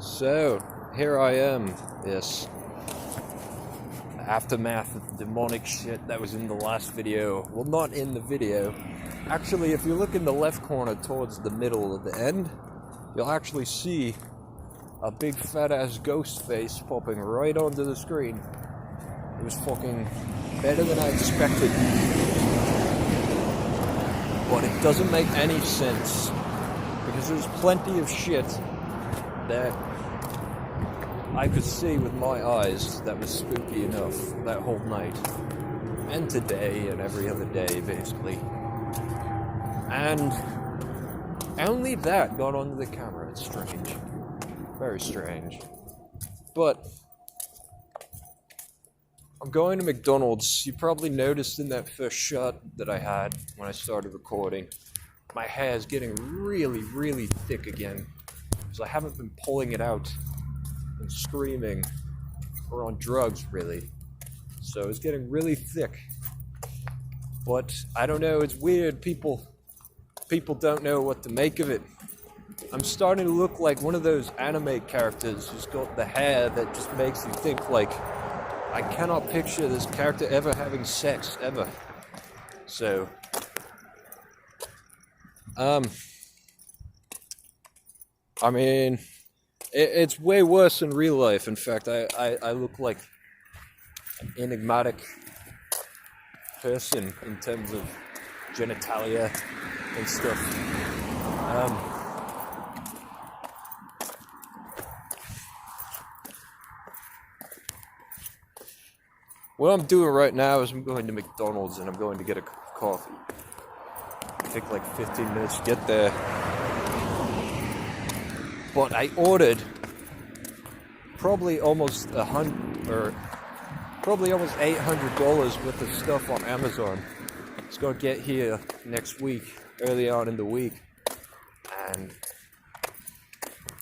So, here I am, this aftermath of the demonic shit that was in the last video. Well, not in the video. Actually, if you look in the left corner towards the middle of the end, you'll actually see a big fat-ass ghost face popping right onto the screen. It was fucking better than I expected. But it doesn't make any sense, because there's plenty of shit that I could see with my eyes that was spooky enough that whole night. And today, and every other day, basically. And only that got onto the camera. It's strange. Very strange. But I'm going to McDonald's. You probably noticed in that first shot that I had when I started recording, my hair is getting really, really thick again. Because I haven't been pulling it out and screaming or on drugs, really. So it's getting really thick. But I don't know, it's weird. People don't know what to make of it. I'm starting to look like one of those anime characters who's got the hair that just makes you think, like, I cannot picture this character ever having sex, ever. So, I mean, it's way worse in real life. In fact, I look like an enigmatic person in terms of genitalia and stuff. What I'm doing right now is I'm going to McDonald's and I'm going to get a cup of coffee. It'll take like 15 minutes to get there. But I ordered probably almost $800 worth of stuff on Amazon. It's going to get here next week, early on in the week. And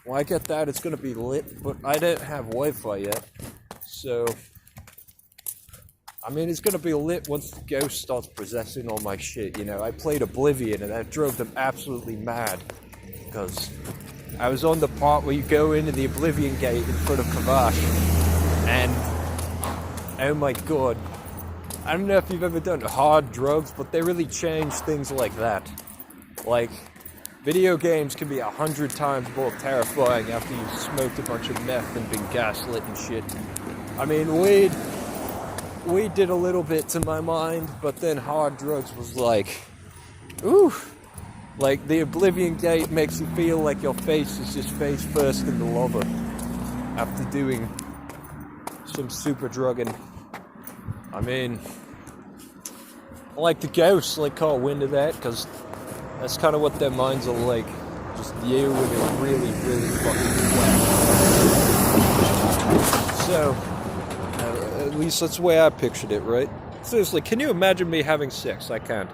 when I get that, it's going to be lit, but I don't have Wi-Fi yet. So, I mean, it's going to be lit once the ghost starts possessing all my shit, you know. I played Oblivion, and that drove them absolutely mad. Because I was on the part where you go into the Oblivion gate in front of Kavash, and oh my god, I don't know if you've ever done hard drugs, but they really change things like that. Like, video games can be 100 times more terrifying after you've smoked a bunch of meth and been gaslit and shit. I mean, weed did a little bit to my mind, but then hard drugs was like, ooh. Like, the Oblivion gate makes you feel like your face is just face first in the lava after doing some super drugging. I mean, I like the ghosts, like, caught wind of that, because that's kind of what their minds are like. Just you with a really, really fucking flat. So, at least that's the way I pictured it, right? Seriously, can you imagine me having sex? I can't.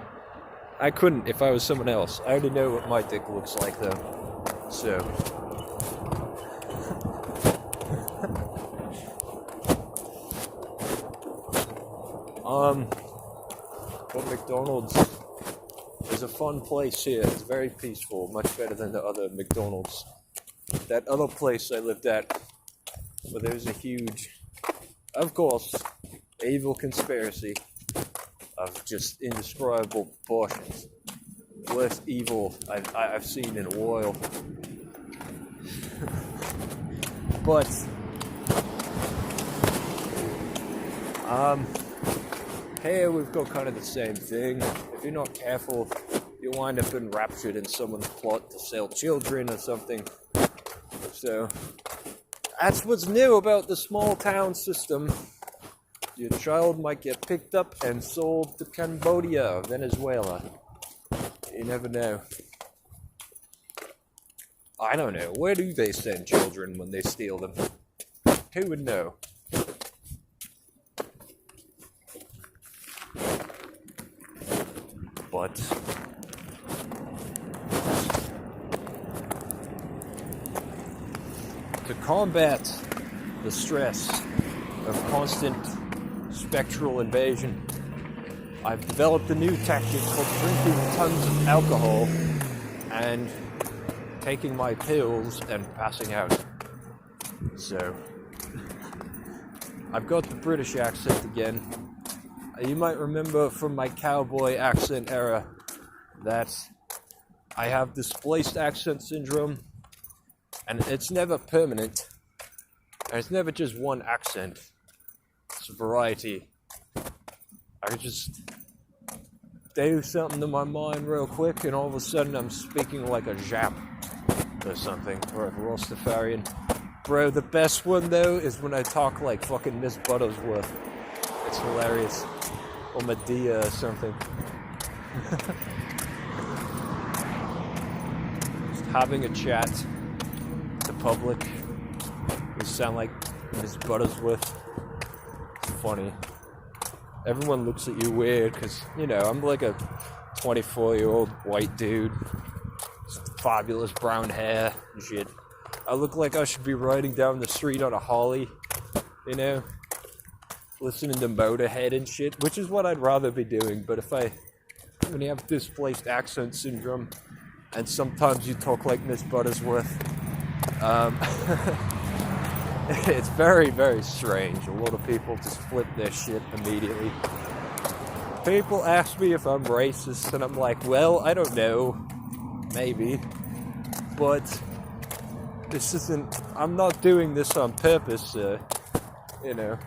I couldn't if I was someone else. I already know what my dick looks like, though. So. But McDonald's is a fun place here. It's very peaceful, much better than the other McDonald's. That other place I lived at, where there's a huge, of course, evil conspiracy of just indescribable proportions. Worst evil I've seen in a while. But, here we've got kind of the same thing. If you're not careful, you'll wind up enraptured in someone's plot to sell children or something. So, that's what's new about the small town system. Your child might get picked up and sold to Cambodia or Venezuela. You never know. I don't know. Where do they send children when they steal them? Who would know? But to combat the stress of constant spectral invasion, I've developed a new tactic called drinking tons of alcohol and taking my pills and passing out. So, I've got the British accent again. You might remember from my cowboy accent era that I have displaced accent syndrome, and it's never permanent. And it's never just one accent. It's a variety. I could just do something to my mind real quick, and all of a sudden I'm speaking like a Jap or something, or a Rastafarian. Bro, the best one though is when I talk like fucking Miss Buttersworth. It's hilarious. Or Medea or something. Just having a chat to public. You sound like Miss Buttersworth. It's funny. Everyone looks at you weird because, you know, I'm like a 24-year-old white dude. Fabulous brown hair and shit. I look like I should be riding down the street on a Harley, you know, listening to Motorhead and shit, which is what I'd rather be doing. But when you have displaced accent syndrome, and sometimes you talk like Miss Buttersworth, it's very, very strange. A lot of people just flip their shit immediately. People ask me if I'm racist, and I'm like, well, I don't know. Maybe. But this isn't... I'm not doing this on purpose, you know.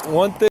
One thing...